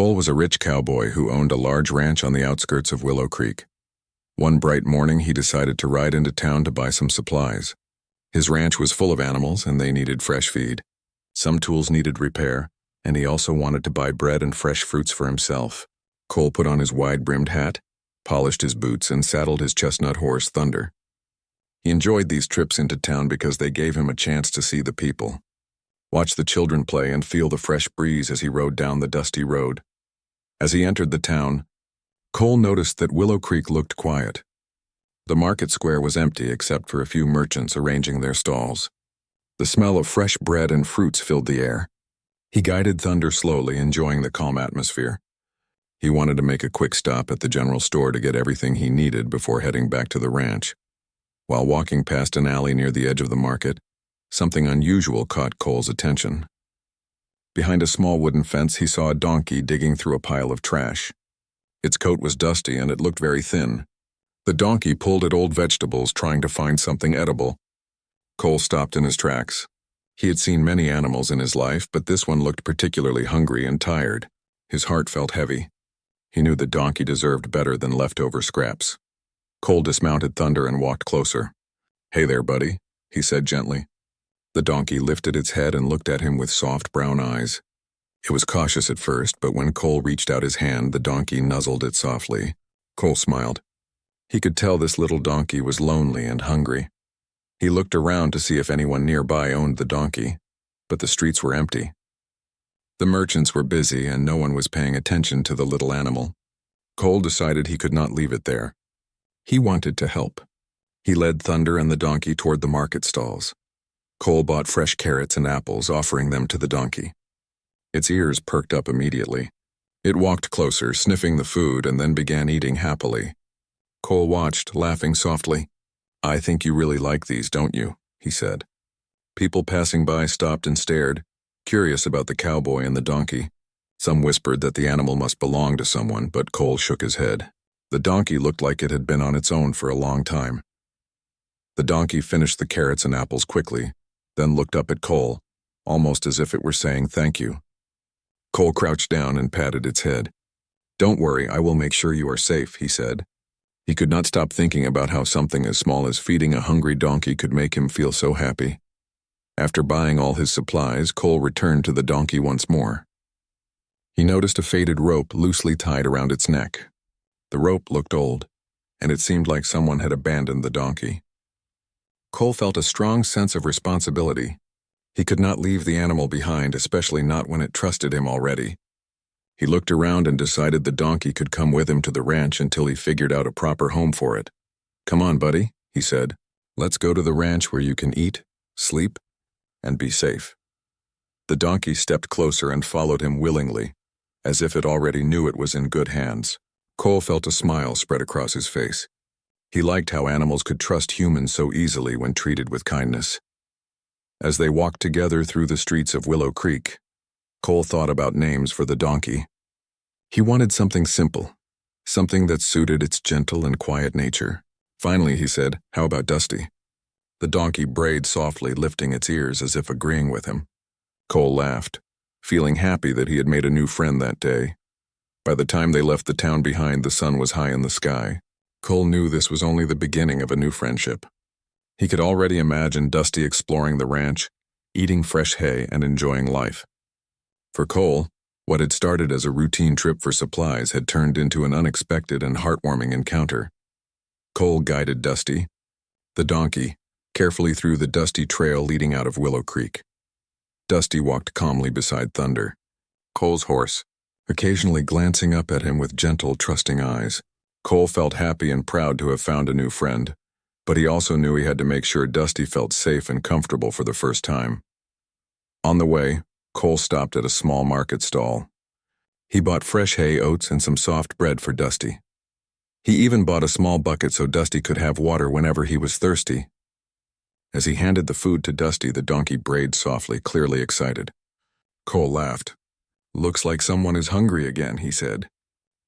Cole was a rich cowboy who owned a large ranch on the outskirts of Willow Creek. One bright morning, he decided to ride into town to buy some supplies. His ranch was full of animals, and they needed fresh feed. Some tools needed repair, and he also wanted to buy bread and fresh fruits for himself. Cole put on his wide-brimmed hat, polished his boots, and saddled his chestnut horse, Thunder. He enjoyed these trips into town because they gave him a chance to see the people, watch the children play, and feel the fresh breeze as he rode down the dusty road. As he entered the town, Cole noticed that Willow Creek looked quiet. The market square was empty except for a few merchants arranging their stalls. The smell of fresh bread and fruits filled the air. He guided Thunder slowly, enjoying the calm atmosphere. He wanted to make a quick stop at the general store to get everything he needed before heading back to the ranch. While walking past an alley near the edge of the market, something unusual caught Cole's attention. Behind a small wooden fence, he saw a donkey digging through a pile of trash. Its coat was dusty and it looked very thin. The donkey pulled at old vegetables, trying to find something edible. Cole stopped in his tracks. He had seen many animals in his life, but this one looked particularly hungry and tired. His heart felt heavy. He knew the donkey deserved better than leftover scraps. Cole dismounted Thunder and walked closer. "Hey there, buddy," he said gently. The donkey lifted its head and looked at him with soft brown eyes. It was cautious at first, but when Cole reached out his hand, the donkey nuzzled it softly. Cole smiled. He could tell this little donkey was lonely and hungry. He looked around to see if anyone nearby owned the donkey, but the streets were empty. The merchants were busy and no one was paying attention to the little animal. Cole decided he could not leave it there. He wanted to help. He led Thunder and the donkey toward the market stalls. Cole bought fresh carrots and apples, offering them to the donkey. Its ears perked up immediately. It walked closer, sniffing the food, and then began eating happily. Cole watched, laughing softly. "I think you really like these, don't you?" he said. People passing by stopped and stared, curious about the cowboy and the donkey. Some whispered that the animal must belong to someone, but Cole shook his head. The donkey looked like it had been on its own for a long time. The donkey finished the carrots and apples quickly, then looked up at Cole, almost as if it were saying thank you. Cole crouched down and patted its head. "Don't worry, I will make sure you are safe," he said. He could not stop thinking about how something as small as feeding a hungry donkey could make him feel so happy. After buying all his supplies, Cole returned to the donkey once more. He noticed a faded rope loosely tied around its neck. The rope looked old, and it seemed like someone had abandoned the donkey. Cole felt a strong sense of responsibility. He could not leave the animal behind, especially not when it trusted him already. He looked around and decided the donkey could come with him to the ranch until he figured out a proper home for it. "Come on, buddy," he said. "Let's go to the ranch where you can eat, sleep, and be safe." The donkey stepped closer and followed him willingly, as if it already knew it was in good hands. Cole felt a smile spread across his face. He liked how animals could trust humans so easily when treated with kindness. As they walked together through the streets of Willow Creek, Cole thought about names for the donkey. He wanted something simple, something that suited its gentle and quiet nature. Finally, he said, "How about Dusty?" The donkey brayed softly, lifting its ears as if agreeing with him. Cole laughed, feeling happy that he had made a new friend that day. By the time they left the town behind, the sun was high in the sky. Cole knew this was only the beginning of a new friendship. He could already imagine Dusty exploring the ranch, eating fresh hay, and enjoying life. For Cole, what had started as a routine trip for supplies had turned into an unexpected and heartwarming encounter. Cole guided Dusty, the donkey, carefully through the dusty trail leading out of Willow Creek. Dusty walked calmly beside Thunder, Cole's horse, occasionally glancing up at him with gentle, trusting eyes. Cole felt happy and proud to have found a new friend, but he also knew he had to make sure Dusty felt safe and comfortable for the first time. On the way, Cole stopped at a small market stall. He bought fresh hay, oats, and some soft bread for Dusty. He even bought a small bucket so Dusty could have water whenever he was thirsty. As he handed the food to Dusty, the donkey brayed softly, clearly excited. Cole laughed. "Looks like someone is hungry again," he said.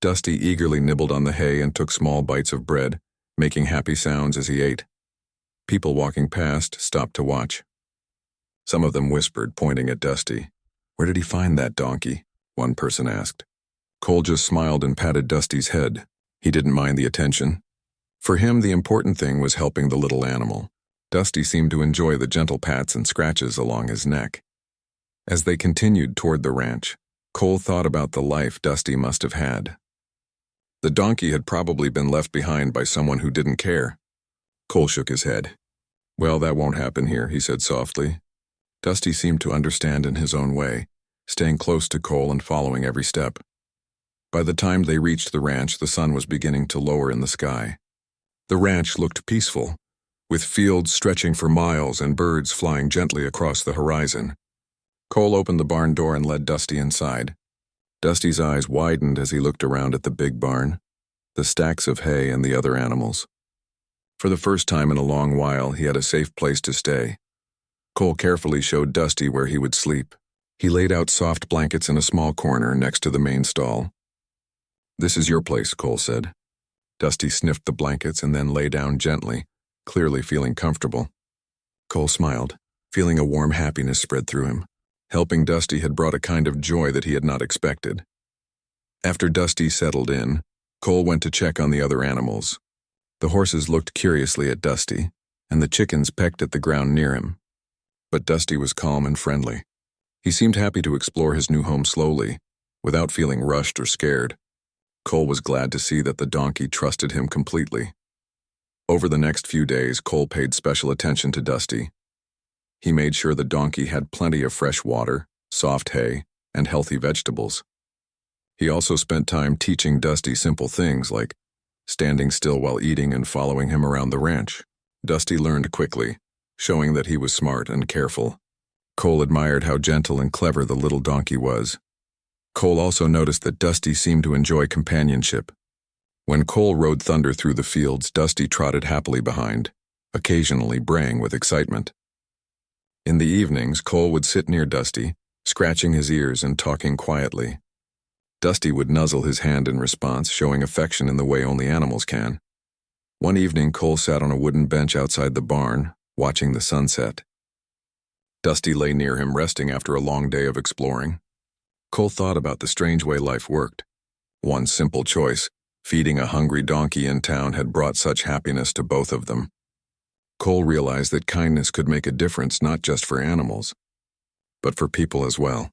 Dusty eagerly nibbled on the hay and took small bites of bread, making happy sounds as he ate. People walking past stopped to watch. Some of them whispered, pointing at Dusty. "Where did he find that donkey?" one person asked. Cole just smiled and patted Dusty's head. He didn't mind the attention. For him, the important thing was helping the little animal. Dusty seemed to enjoy the gentle pats and scratches along his neck. As they continued toward the ranch, Cole thought about the life Dusty must have had. The donkey had probably been left behind by someone who didn't care. Cole shook his head. "Well, that won't happen here," he said softly. Dusty seemed to understand in his own way, staying close to Cole and following every step. By the time they reached the ranch, the sun was beginning to lower in the sky. The ranch looked peaceful, with fields stretching for miles and birds flying gently across the horizon. Cole opened the barn door and led Dusty inside. Dusty's eyes widened as he looked around at the big barn, the stacks of hay and the other animals. For the first time in a long while, he had a safe place to stay. Cole carefully showed Dusty where he would sleep. He laid out soft blankets in a small corner next to the main stall. "This is your place," Cole said. Dusty sniffed the blankets and then lay down gently, clearly feeling comfortable. Cole smiled, feeling a warm happiness spread through him. Helping Dusty had brought a kind of joy that he had not expected. After Dusty settled in, Cole went to check on the other animals. The horses looked curiously at Dusty, and the chickens pecked at the ground near him. But Dusty was calm and friendly. He seemed happy to explore his new home slowly, without feeling rushed or scared. Cole was glad to see that the donkey trusted him completely. Over the next few days, Cole paid special attention to Dusty. He made sure the donkey had plenty of fresh water, soft hay, and healthy vegetables. He also spent time teaching Dusty simple things like standing still while eating and following him around the ranch. Dusty learned quickly, showing that he was smart and careful. Cole admired how gentle and clever the little donkey was. Cole also noticed that Dusty seemed to enjoy companionship. When Cole rode Thunder through the fields, Dusty trotted happily behind, occasionally braying with excitement. In the evenings, Cole would sit near Dusty, scratching his ears and talking quietly. Dusty would nuzzle his hand in response, showing affection in the way only animals can. One evening, Cole sat on a wooden bench outside the barn, watching the sunset. Dusty lay near him, resting after a long day of exploring. Cole thought about the strange way life worked. One simple choice, feeding a hungry donkey in town, had brought such happiness to both of them. Cole realized that kindness could make a difference not just for animals, but for people as well.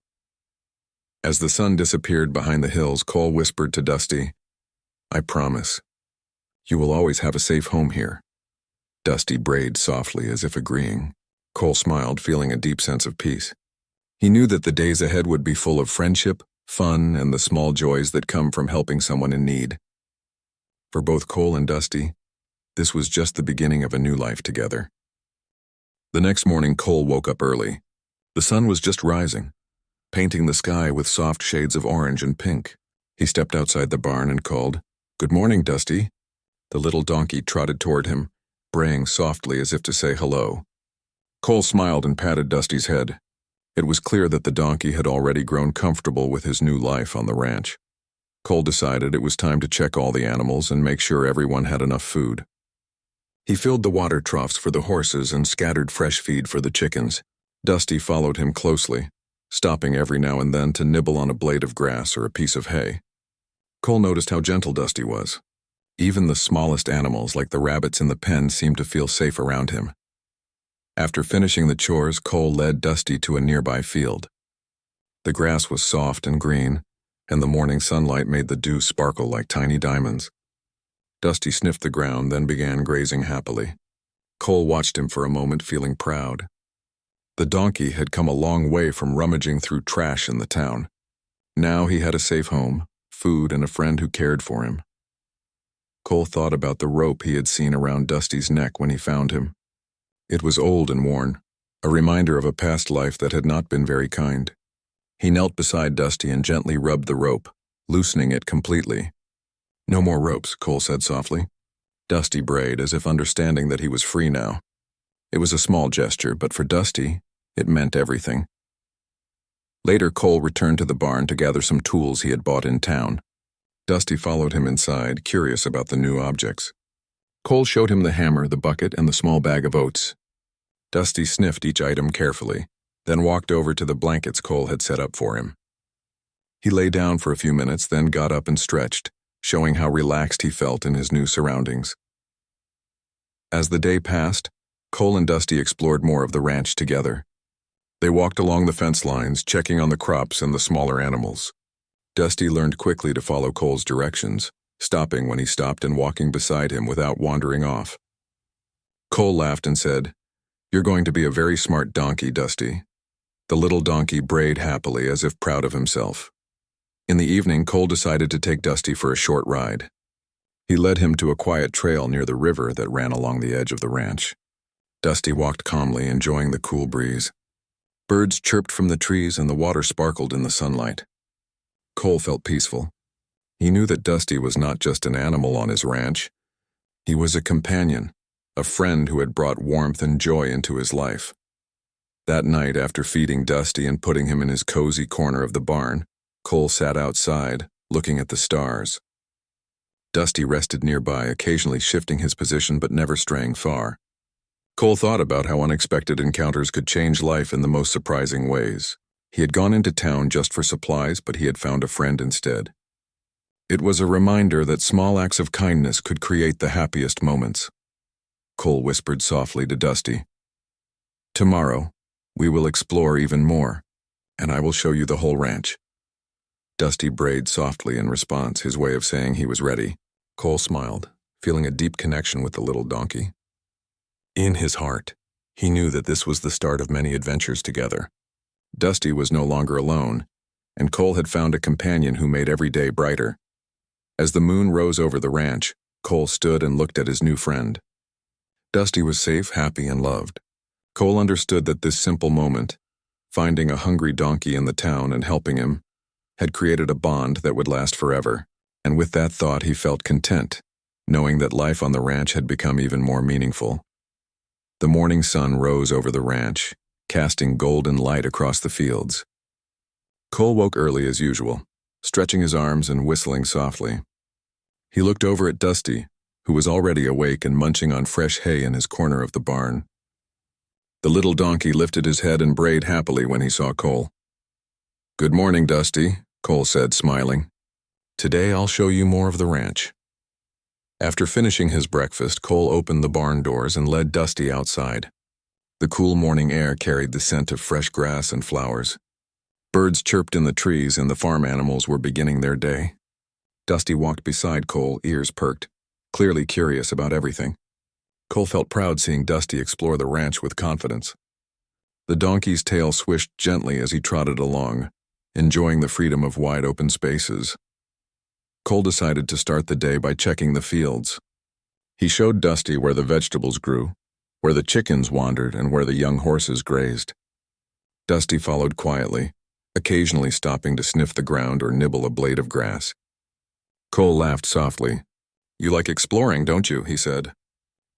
As the sun disappeared behind the hills, Cole whispered to Dusty, "I promise, you will always have a safe home here." Dusty brayed softly as if agreeing. Cole smiled, feeling a deep sense of peace. He knew that the days ahead would be full of friendship, fun, and the small joys that come from helping someone in need. For both Cole and Dusty, this was just the beginning of a new life together. The next morning, Cole woke up early. The sun was just rising, painting the sky with soft shades of orange and pink. He stepped outside the barn and called, "Good morning, Dusty." The little donkey trotted toward him, braying softly as if to say hello. Cole smiled and patted Dusty's head. It was clear that the donkey had already grown comfortable with his new life on the ranch. Cole decided it was time to check all the animals and make sure everyone had enough food. He filled the water troughs for the horses and scattered fresh feed for the chickens. Dusty followed him closely, stopping every now and then to nibble on a blade of grass or a piece of hay. Cole noticed how gentle Dusty was. Even the smallest animals, like the rabbits in the pen, seemed to feel safe around him. After finishing the chores, Cole led Dusty to a nearby field. The grass was soft and green, and the morning sunlight made the dew sparkle like tiny diamonds. Dusty sniffed the ground, then began grazing happily. Cole watched him for a moment, feeling proud. The donkey had come a long way from rummaging through trash in the town. Now he had a safe home, food, and a friend who cared for him. Cole thought about the rope he had seen around Dusty's neck when he found him. It was old and worn, a reminder of a past life that had not been very kind. He knelt beside Dusty and gently rubbed the rope, loosening it completely. "No more ropes," Cole said softly. Dusty brayed, as if understanding that he was free now. It was a small gesture, but for Dusty, it meant everything. Later, Cole returned to the barn to gather some tools he had bought in town. Dusty followed him inside, curious about the new objects. Cole showed him the hammer, the bucket, and the small bag of oats. Dusty sniffed each item carefully, then walked over to the blankets Cole had set up for him. He lay down for a few minutes, then got up and stretched, showing how relaxed he felt in his new surroundings. As the day passed, Cole and Dusty explored more of the ranch together. They walked along the fence lines, checking on the crops and the smaller animals. Dusty learned quickly to follow Cole's directions, stopping when he stopped and walking beside him without wandering off. Cole laughed and said, "You're going to be a very smart donkey, Dusty." The little donkey brayed happily as if proud of himself. In the evening, Cole decided to take Dusty for a short ride. He led him to a quiet trail near the river that ran along the edge of the ranch. Dusty walked calmly, enjoying the cool breeze. Birds chirped from the trees and the water sparkled in the sunlight. Cole felt peaceful. He knew that Dusty was not just an animal on his ranch. He was a companion, a friend who had brought warmth and joy into his life. That night, after feeding Dusty and putting him in his cozy corner of the barn, Cole sat outside, looking at the stars. Dusty rested nearby, occasionally shifting his position but never straying far. Cole thought about how unexpected encounters could change life in the most surprising ways. He had gone into town just for supplies, but he had found a friend instead. It was a reminder that small acts of kindness could create the happiest moments. Cole whispered softly to Dusty, "Tomorrow, we will explore even more, and I will show you the whole ranch." Dusty brayed softly in response, his way of saying he was ready. Cole smiled, feeling a deep connection with the little donkey. In his heart, he knew that this was the start of many adventures together. Dusty was no longer alone, and Cole had found a companion who made every day brighter. As the moon rose over the ranch, Cole stood and looked at his new friend. Dusty was safe, happy, and loved. Cole understood that this simple moment, finding a hungry donkey in the town and helping him, had created a bond that would last forever, and with that thought he felt content, knowing that life on the ranch had become even more meaningful. The morning sun rose over the ranch, casting golden light across the fields. Cole woke early as usual, stretching his arms and whistling softly. He looked over at Dusty, who was already awake and munching on fresh hay in his corner of the barn. The little donkey lifted his head and brayed happily when he saw Cole. "Good morning, Dusty," Cole said, smiling. "Today I'll show you more of the ranch." After finishing his breakfast, Cole opened the barn doors and led Dusty outside. The cool morning air carried the scent of fresh grass and flowers. Birds chirped in the trees and the farm animals were beginning their day. Dusty walked beside Cole, ears perked, clearly curious about everything. Cole felt proud seeing Dusty explore the ranch with confidence. The donkey's tail swished gently as he trotted along, enjoying the freedom of wide open spaces. Cole decided to start the day by checking the fields. He showed Dusty where the vegetables grew, where the chickens wandered, and where the young horses grazed. Dusty followed quietly, occasionally stopping to sniff the ground or nibble a blade of grass. Cole laughed softly. "You like exploring, don't you?" he said.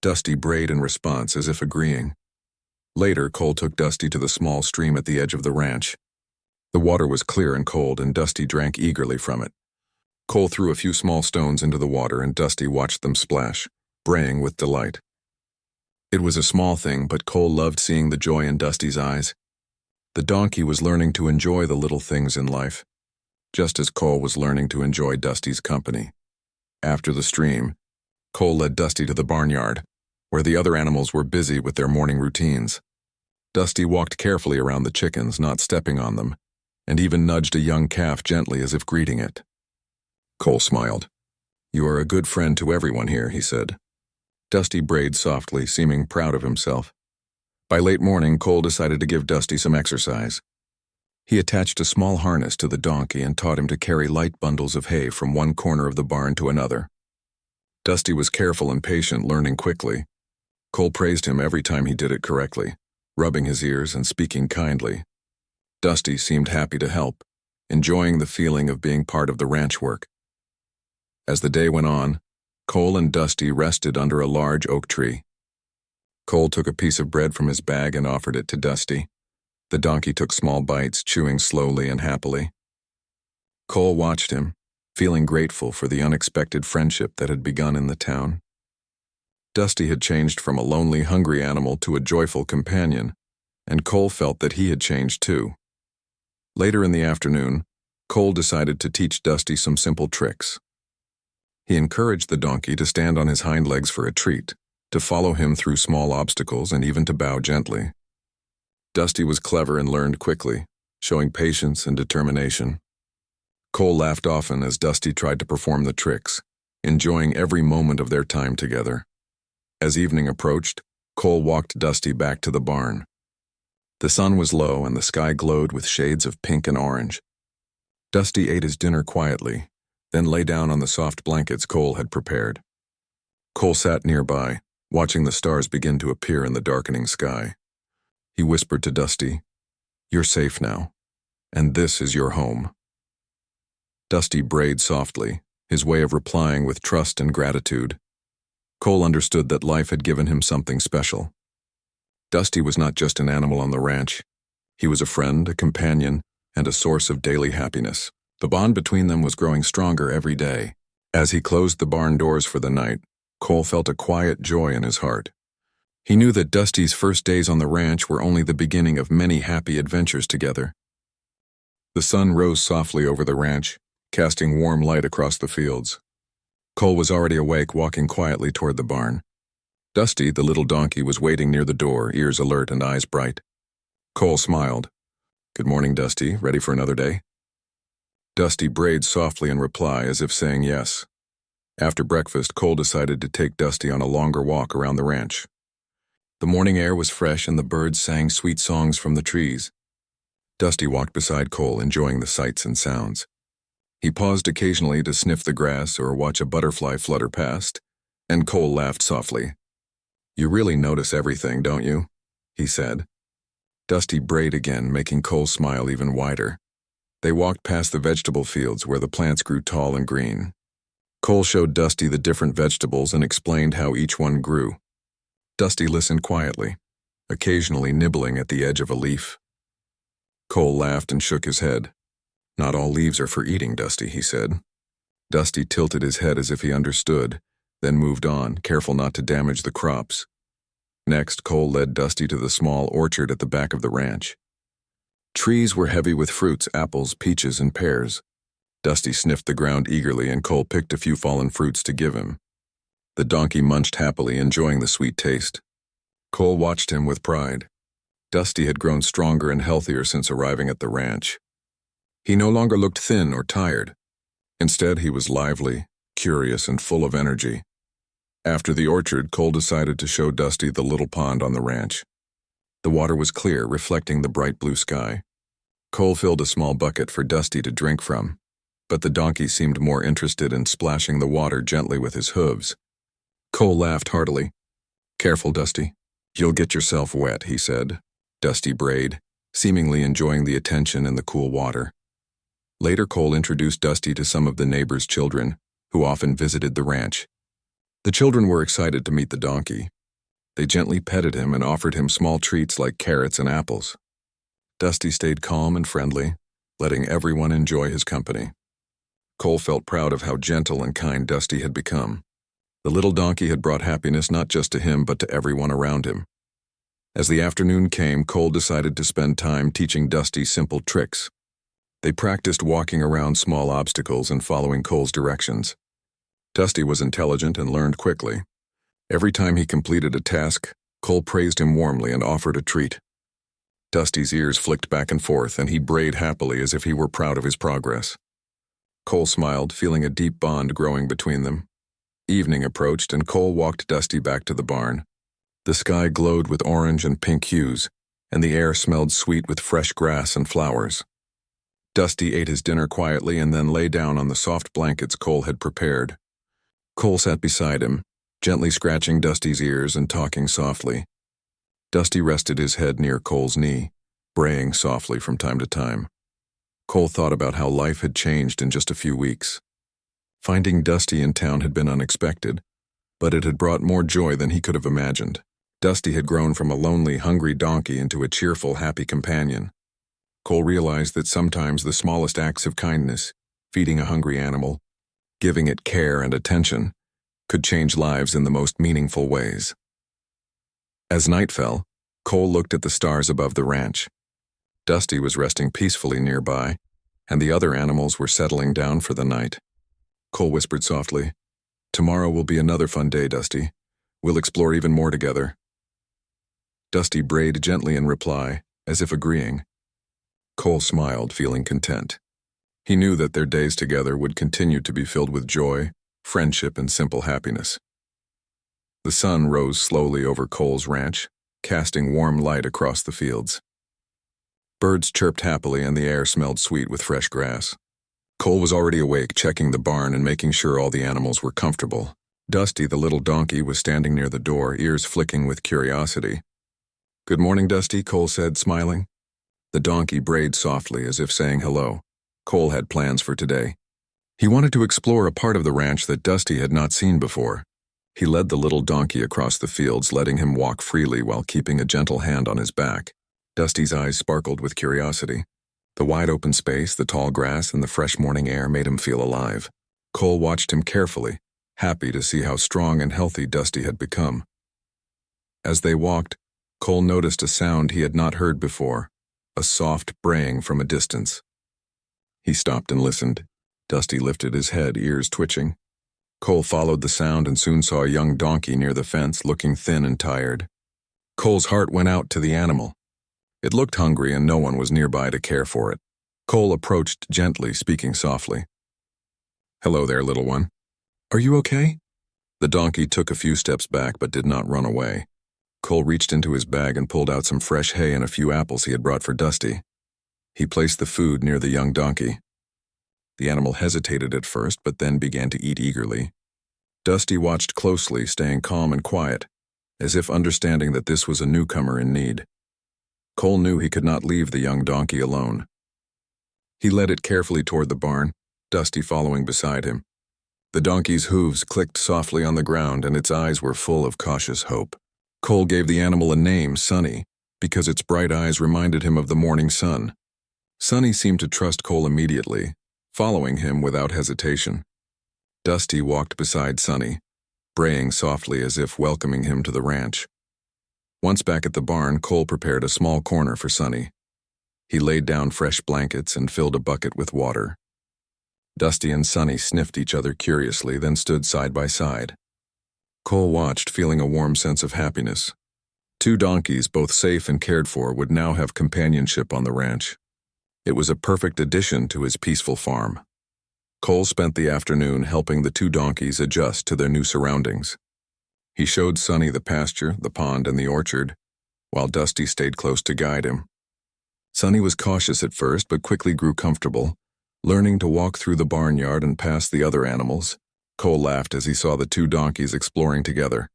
Dusty brayed in response, as if agreeing. Later, Cole took Dusty to the small stream at the edge of the ranch. The water was clear and cold, and Dusty drank eagerly from it. Cole threw a few small stones into the water, and Dusty watched them splash, braying with delight. It was a small thing, but Cole loved seeing the joy in Dusty's eyes. The donkey was learning to enjoy the little things in life, just as Cole was learning to enjoy Dusty's company. After the stream, Cole led Dusty to the barnyard, where the other animals were busy with their morning routines. Dusty walked carefully around the chickens, not stepping on them, and even nudged a young calf gently as if greeting it. Cole smiled. "You are a good friend to everyone here," he said. Dusty brayed softly, seeming proud of himself. By late morning, Cole decided to give Dusty some exercise. He attached a small harness to the donkey and taught him to carry light bundles of hay from one corner of the barn to another. Dusty was careful and patient, learning quickly. Cole praised him every time he did it correctly, rubbing his ears and speaking kindly. Dusty seemed happy to help, enjoying the feeling of being part of the ranch work. As the day went on, Cole and Dusty rested under a large oak tree. Cole took a piece of bread from his bag and offered it to Dusty. The donkey took small bites, chewing slowly and happily. Cole watched him, feeling grateful for the unexpected friendship that had begun in the town. Dusty had changed from a lonely, hungry animal to a joyful companion, and Cole felt that he had changed too. Later in the afternoon, Cole decided to teach Dusty some simple tricks. He encouraged the donkey to stand on his hind legs for a treat, to follow him through small obstacles, and even to bow gently. Dusty was clever and learned quickly, showing patience and determination. Cole laughed often as Dusty tried to perform the tricks, enjoying every moment of their time together. As evening approached, Cole walked Dusty back to the barn. The sun was low and the sky glowed with shades of pink and orange. Dusty ate his dinner quietly, then lay down on the soft blankets Cole had prepared. Cole sat nearby, watching the stars begin to appear in the darkening sky. He whispered to Dusty, "You're safe now, and this is your home." Dusty brayed softly, his way of replying with trust and gratitude. Cole understood that life had given him something special. Dusty was not just an animal on the ranch. He was a friend, a companion, and a source of daily happiness. The bond between them was growing stronger every day. As he closed the barn doors for the night, Cole felt a quiet joy in his heart. He knew that Dusty's first days on the ranch were only the beginning of many happy adventures together. The sun rose softly over the ranch, casting warm light across the fields. Cole was already awake, walking quietly toward the barn. Dusty, the little donkey, was waiting near the door, ears alert and eyes bright. Cole smiled. "Good morning, Dusty. Ready for another day?" Dusty brayed softly in reply, as if saying yes. After breakfast, Cole decided to take Dusty on a longer walk around the ranch. The morning air was fresh and the birds sang sweet songs from the trees. Dusty walked beside Cole, enjoying the sights and sounds. He paused occasionally to sniff the grass or watch a butterfly flutter past, and Cole laughed softly. "You really notice everything, don't you?" he said. Dusty brayed again, making Cole smile even wider. They walked past the vegetable fields where the plants grew tall and green. Cole showed Dusty the different vegetables and explained how each one grew. Dusty listened quietly, occasionally nibbling at the edge of a leaf. Cole laughed and shook his head. "Not all leaves are for eating, Dusty," he said. Dusty tilted his head as if he understood, then moved on, careful not to damage the crops. Next, Cole led Dusty to the small orchard at the back of the ranch. Trees were heavy with fruits, apples, peaches, and pears. Dusty sniffed the ground eagerly, and Cole picked a few fallen fruits to give him. The donkey munched happily, enjoying the sweet taste. Cole watched him with pride. Dusty had grown stronger and healthier since arriving at the ranch. He no longer looked thin or tired. Instead, he was lively, curious, and full of energy. After the orchard, Cole decided to show Dusty the little pond on the ranch. The water was clear, reflecting the bright blue sky. Cole filled a small bucket for Dusty to drink from, but the donkey seemed more interested in splashing the water gently with his hooves. Cole laughed heartily. "Careful, Dusty. You'll get yourself wet," he said. Dusty brayed, seemingly enjoying the attention and the cool water. Later, Cole introduced Dusty to some of the neighbors' children, who often visited the ranch. The children were excited to meet the donkey. They gently petted him and offered him small treats like carrots and apples. Dusty stayed calm and friendly, letting everyone enjoy his company. Cole felt proud of how gentle and kind Dusty had become. The little donkey had brought happiness not just to him but to everyone around him. As the afternoon came, Cole decided to spend time teaching Dusty simple tricks. They practiced walking around small obstacles and following Cole's directions. Dusty was intelligent and learned quickly. Every time he completed a task, Cole praised him warmly and offered a treat. Dusty's ears flicked back and forth, and he brayed happily as if he were proud of his progress. Cole smiled, feeling a deep bond growing between them. Evening approached, and Cole walked Dusty back to the barn. The sky glowed with orange and pink hues, and the air smelled sweet with fresh grass and flowers. Dusty ate his dinner quietly and then lay down on the soft blankets Cole had prepared. Cole sat beside him, gently scratching Dusty's ears and talking softly. Dusty rested his head near Cole's knee, braying softly from time to time. Cole thought about how life had changed in just a few weeks. Finding Dusty in town had been unexpected, but it had brought more joy than he could have imagined. Dusty had grown from a lonely, hungry donkey into a cheerful, happy companion. Cole realized that sometimes the smallest acts of kindness, feeding a hungry animal, giving it care and attention, could change lives in the most meaningful ways. As night fell, Cole looked at the stars above the ranch. Dusty was resting peacefully nearby, and the other animals were settling down for the night. Cole whispered softly, "Tomorrow will be another fun day, Dusty. We'll explore even more together." Dusty brayed gently in reply, as if agreeing. Cole smiled, feeling content. He knew that their days together would continue to be filled with joy, friendship, and simple happiness. The sun rose slowly over Cole's ranch, casting warm light across the fields. Birds chirped happily and the air smelled sweet with fresh grass. Cole was already awake, checking the barn and making sure all the animals were comfortable. Dusty, the little donkey, was standing near the door, ears flicking with curiosity. "Good morning, Dusty," Cole said, smiling. The donkey brayed softly as if saying hello. Cole had plans for today. He wanted to explore a part of the ranch that Dusty had not seen before. He led the little donkey across the fields, letting him walk freely while keeping a gentle hand on his back. Dusty's eyes sparkled with curiosity. The wide open space, the tall grass, and the fresh morning air made him feel alive. Cole watched him carefully, happy to see how strong and healthy Dusty had become. As they walked, Cole noticed a sound he had not heard before, a soft braying from a distance. He stopped and listened. Dusty lifted his head, ears twitching. Cole followed the sound and soon saw a young donkey near the fence, looking thin and tired. Cole's heart went out to the animal. It looked hungry and no one was nearby to care for it. Cole approached gently, speaking softly. "Hello there, little one. Are you okay?" The donkey took a few steps back but did not run away. Cole reached into his bag and pulled out some fresh hay and a few apples he had brought for Dusty. He placed the food near the young donkey. The animal hesitated at first, but then began to eat eagerly. Dusty watched closely, staying calm and quiet, as if understanding that this was a newcomer in need. Cole knew he could not leave the young donkey alone. He led it carefully toward the barn, Dusty following beside him. The donkey's hooves clicked softly on the ground and its eyes were full of cautious hope. Cole gave the animal a name, Sunny, because its bright eyes reminded him of the morning sun. Sunny seemed to trust Cole immediately, following him without hesitation. Dusty walked beside Sunny, braying softly as if welcoming him to the ranch. Once back at the barn, Cole prepared a small corner for Sunny. He laid down fresh blankets and filled a bucket with water. Dusty and Sunny sniffed each other curiously, then stood side by side. Cole watched, feeling a warm sense of happiness. Two donkeys, both safe and cared for, would now have companionship on the ranch. It was a perfect addition to his peaceful farm. Cole spent the afternoon helping the two donkeys adjust to their new surroundings. He showed Sunny the pasture, the pond, and the orchard, while Dusty stayed close to guide him. Sunny was cautious at first, but quickly grew comfortable, learning to walk through the barnyard and past the other animals. Cole laughed as he saw the two donkeys exploring together,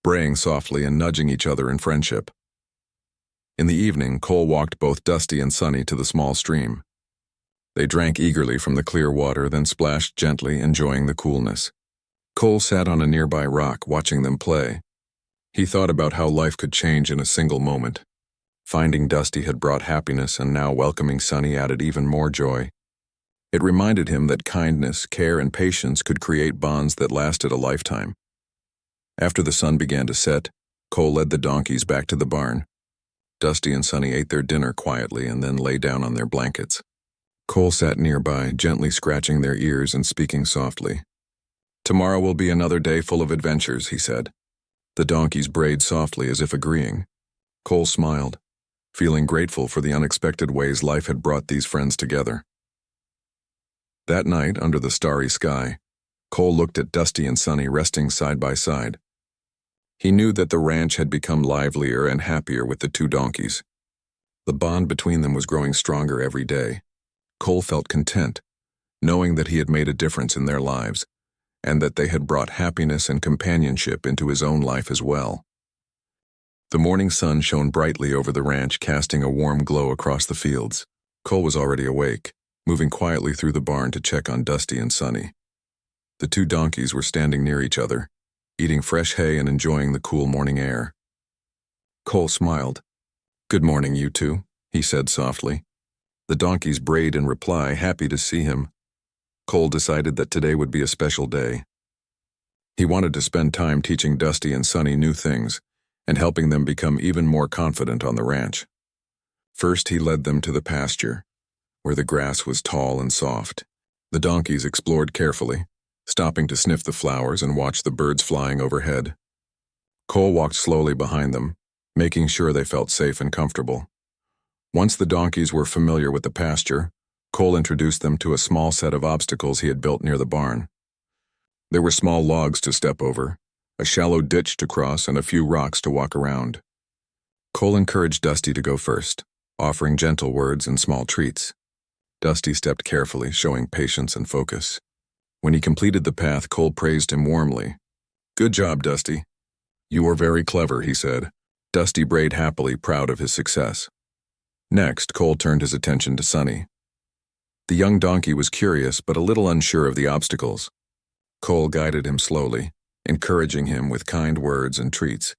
braying softly and nudging each other in friendship. In the evening, Cole walked both Dusty and Sunny to the small stream. They drank eagerly from the clear water, then splashed gently, enjoying the coolness. Cole sat on a nearby rock, watching them play. He thought about how life could change in a single moment. Finding Dusty had brought happiness, and now welcoming Sunny added even more joy. It reminded him that kindness, care, and patience could create bonds that lasted a lifetime. After the sun began to set, Cole led the donkeys back to the barn. Dusty and Sunny ate their dinner quietly and then lay down on their blankets. Cole sat nearby, gently scratching their ears and speaking softly. "Tomorrow will be another day full of adventures," he said. The donkeys brayed softly as if agreeing. Cole smiled, feeling grateful for the unexpected ways life had brought these friends together. That night, under the starry sky, Cole looked at Dusty and Sunny resting side by side. He knew that the ranch had become livelier and happier with the two donkeys. The bond between them was growing stronger every day. Cole felt content, knowing that he had made a difference in their lives, and that they had brought happiness and companionship into his own life as well. The morning sun shone brightly over the ranch, casting a warm glow across the fields. Cole was already awake, moving quietly through the barn to check on Dusty and Sunny. The two donkeys were standing near each other, eating fresh hay and enjoying the cool morning air. Cole smiled. "Good morning, you two," he said softly. The donkeys brayed in reply, happy to see him. Cole decided that today would be a special day. He wanted to spend time teaching Dusty and Sunny new things and helping them become even more confident on the ranch. First, he led them to the pasture, where the grass was tall and soft. The donkeys explored carefully, stopping to sniff the flowers and watch the birds flying overhead. Cole walked slowly behind them, making sure they felt safe and comfortable. Once the donkeys were familiar with the pasture, Cole introduced them to a small set of obstacles he had built near the barn. There were small logs to step over, a shallow ditch to cross, and a few rocks to walk around. Cole encouraged Dusty to go first, offering gentle words and small treats. Dusty stepped carefully, showing patience and focus. When he completed the path, Cole praised him warmly. "Good job, Dusty. You were very clever," he said. Dusty brayed happily, proud of his success. Next, Cole turned his attention to Sunny. The young donkey was curious but a little unsure of the obstacles. Cole guided him slowly, encouraging him with kind words and treats.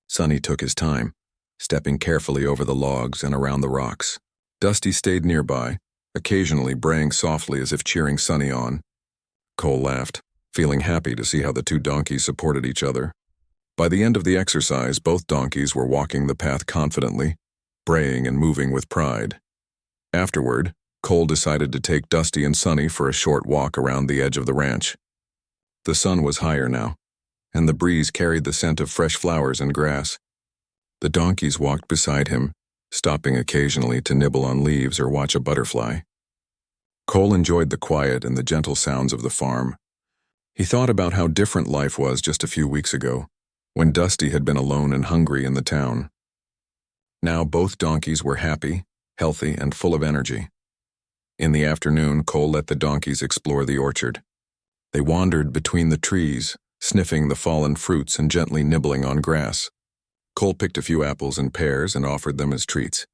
Sunny took his time, stepping carefully over the logs and around the rocks. Dusty stayed nearby, occasionally braying softly as if cheering Sunny on. Cole laughed, feeling happy to see how the two donkeys supported each other. By the end of the exercise, both donkeys were walking the path confidently, braying and moving with pride. Afterward, Cole decided to take Dusty and Sunny for a short walk around the edge of the ranch. The sun was higher now, and the breeze carried the scent of fresh flowers and grass. The donkeys walked beside him, stopping occasionally to nibble on leaves or watch a butterfly. Cole enjoyed the quiet and the gentle sounds of the farm. He thought about how different life was just a few weeks ago, when Dusty had been alone and hungry in the town. Now both donkeys were happy, healthy, and full of energy. In the afternoon, Cole let the donkeys explore the orchard. They wandered between the trees, sniffing the fallen fruits and gently nibbling on grass. Cole picked a few apples and pears and offered them as treats.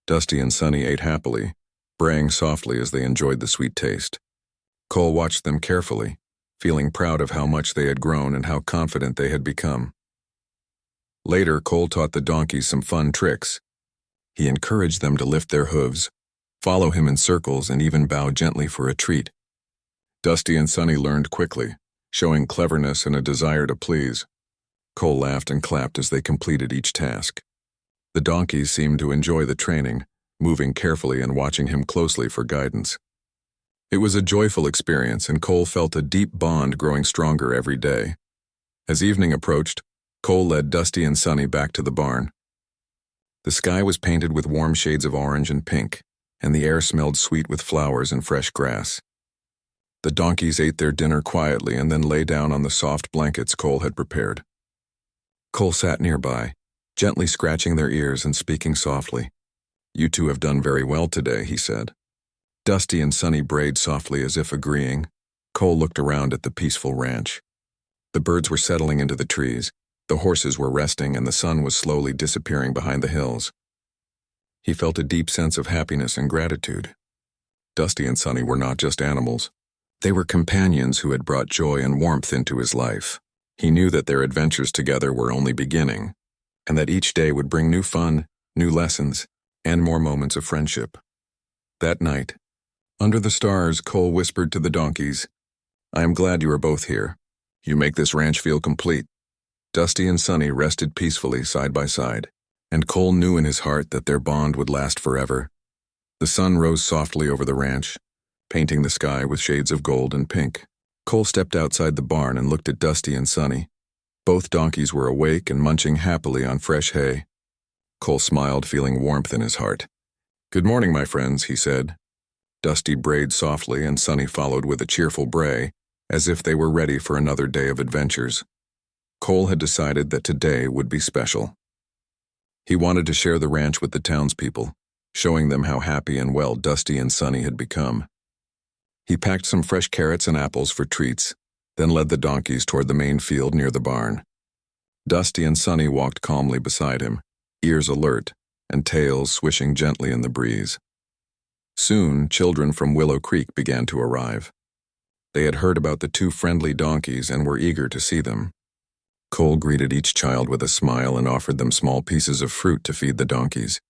Dusty and Sunny ate happily, braying softly as they enjoyed the sweet taste. Cole watched them carefully, feeling proud of how much they had grown and how confident they had become. Later, Cole taught the donkeys some fun tricks. He encouraged them to lift their hooves, follow him in circles, and even bow gently for a treat. Dusty and Sunny learned quickly, showing cleverness and a desire to please. Cole laughed and clapped as they completed each task. The donkeys seemed to enjoy the training, moving carefully and watching him closely for guidance. It was a joyful experience, and Cole felt a deep bond growing stronger every day. As evening approached, Cole led Dusty and Sunny back to the barn. The sky was painted with warm shades of orange and pink, and the air smelled sweet with flowers and fresh grass. The donkeys ate their dinner quietly and then lay down on the soft blankets Cole had prepared. Cole sat nearby, gently scratching their ears and speaking softly. "You two have done very well today," he said. Dusty and Sunny brayed softly as if agreeing. Cole looked around at the peaceful ranch. The birds were settling into the trees, the horses were resting, and the sun was slowly disappearing behind the hills. He felt a deep sense of happiness and gratitude. Dusty and Sunny were not just animals. They were companions who had brought joy and warmth into his life. He knew that their adventures together were only beginning, and that each day would bring new fun, new lessons, and more moments of friendship. That night, under the stars, Cole whispered to the donkeys, "I am glad you are both here. You make this ranch feel complete." Dusty and Sunny rested peacefully side by side, and Cole knew in his heart that their bond would last forever. The sun rose softly over the ranch, painting the sky with shades of gold and pink. Cole stepped outside the barn and looked at Dusty and Sunny. Both donkeys were awake and munching happily on fresh hay. Cole smiled, feeling warmth in his heart. "Good morning, my friends," he said. Dusty brayed softly and Sunny followed with a cheerful bray, as if they were ready for another day of adventures. Cole had decided that today would be special. He wanted to share the ranch with the townspeople, showing them how happy and well Dusty and Sunny had become. He packed some fresh carrots and apples for treats, then led the donkeys toward the main field near the barn. Dusty and Sunny walked calmly beside him, ears alert and tails swishing gently in the breeze. Soon, children from Willow Creek began to arrive. They had heard about the two friendly donkeys and were eager to see them. Cole greeted each child with a smile and offered them small pieces of fruit to feed the donkeys.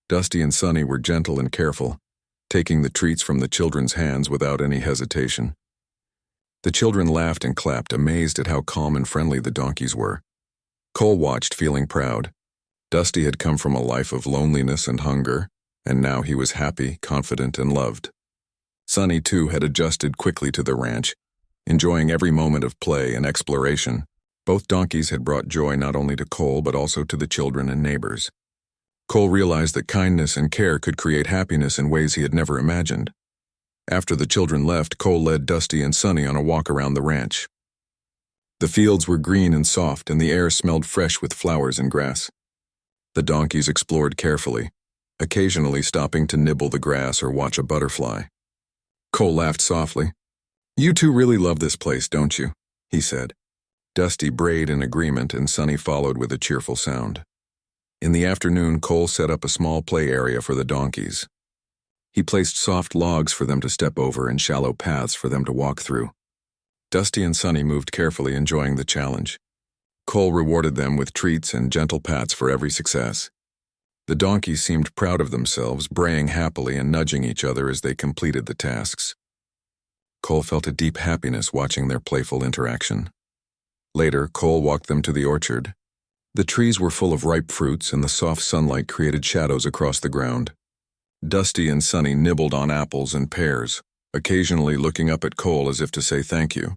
Dusty and Sunny were gentle and careful, taking the treats from the children's hands without any hesitation. The children laughed and clapped, amazed at how calm and friendly the donkeys were. Cole watched, feeling proud. Dusty had come from a life of loneliness and hunger, and now he was happy, confident, and loved. Sonny, too, had adjusted quickly to the ranch, enjoying every moment of play and exploration. Both donkeys had brought joy not only to Cole but also to the children and neighbors. Cole realized that kindness and care could create happiness in ways he had never imagined. After the children left, Cole led Dusty and Sonny on a walk around the ranch. The fields were green and soft, and the air smelled fresh with flowers and grass. The donkeys explored carefully, occasionally stopping to nibble the grass or watch a butterfly. Cole laughed softly. "You two really love this place, don't you?" he said. Dusty brayed in agreement, and Sonny followed with a cheerful sound. In the afternoon, Cole set up a small play area for the donkeys. He placed soft logs for them to step over and shallow paths for them to walk through. Dusty and Sonny moved carefully, enjoying the challenge. Cole rewarded them with treats and gentle pats for every success. The donkeys seemed proud of themselves, braying happily and nudging each other as they completed the tasks. Cole felt a deep happiness watching their playful interaction. Later, Cole walked them to the orchard. The trees were full of ripe fruits, and the soft sunlight created shadows across the ground. Dusty and Sonny nibbled on apples and pears, occasionally looking up at Cole as if to say thank you.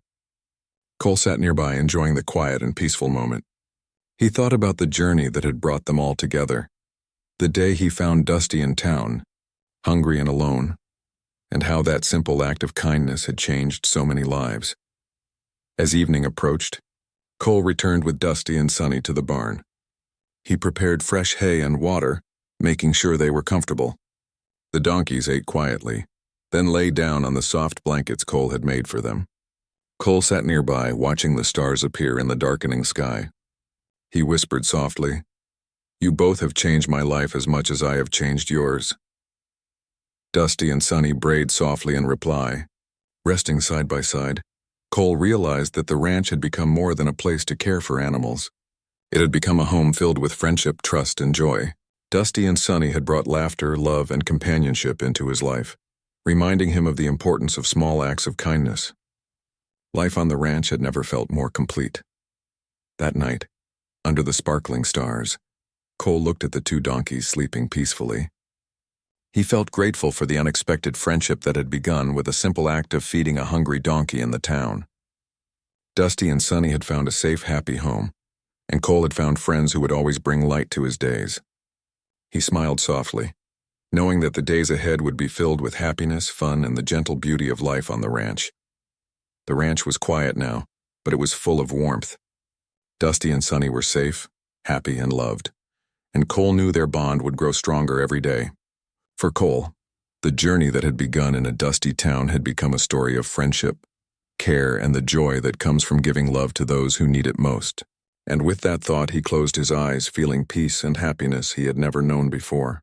Cole sat nearby, enjoying the quiet and peaceful moment. He thought about the journey that had brought them all together, the day he found Dusty in town, hungry and alone, and how that simple act of kindness had changed so many lives. As evening approached, Cole returned with Dusty and Sonny to the barn. He prepared fresh hay and water, making sure they were comfortable. The donkeys ate quietly, then lay down on the soft blankets Cole had made for them. Cole sat nearby, watching the stars appear in the darkening sky. He whispered softly, "You both have changed my life as much as I have changed yours." Dusty and Sonny brayed softly in reply. Resting side by side, Cole realized that the ranch had become more than a place to care for animals. It had become a home filled with friendship, trust, and joy. Dusty and Sonny had brought laughter, love, and companionship into his life, reminding him of the importance of small acts of kindness. Life on the ranch had never felt more complete. That night, under the sparkling stars, Cole looked at the two donkeys sleeping peacefully. He felt grateful for the unexpected friendship that had begun with a simple act of feeding a hungry donkey in the town. Dusty and Sonny had found a safe, happy home, and Cole had found friends who would always bring light to his days. He smiled softly, knowing that the days ahead would be filled with happiness, fun, and the gentle beauty of life on the ranch. The ranch was quiet now, but it was full of warmth. Dusty and Sonny were safe, happy, and loved, and Cole knew their bond would grow stronger every day. For Cole, the journey that had begun in a dusty town had become a story of friendship, care, and the joy that comes from giving love to those who need it most. And with that thought, he closed his eyes, feeling peace and happiness he had never known before.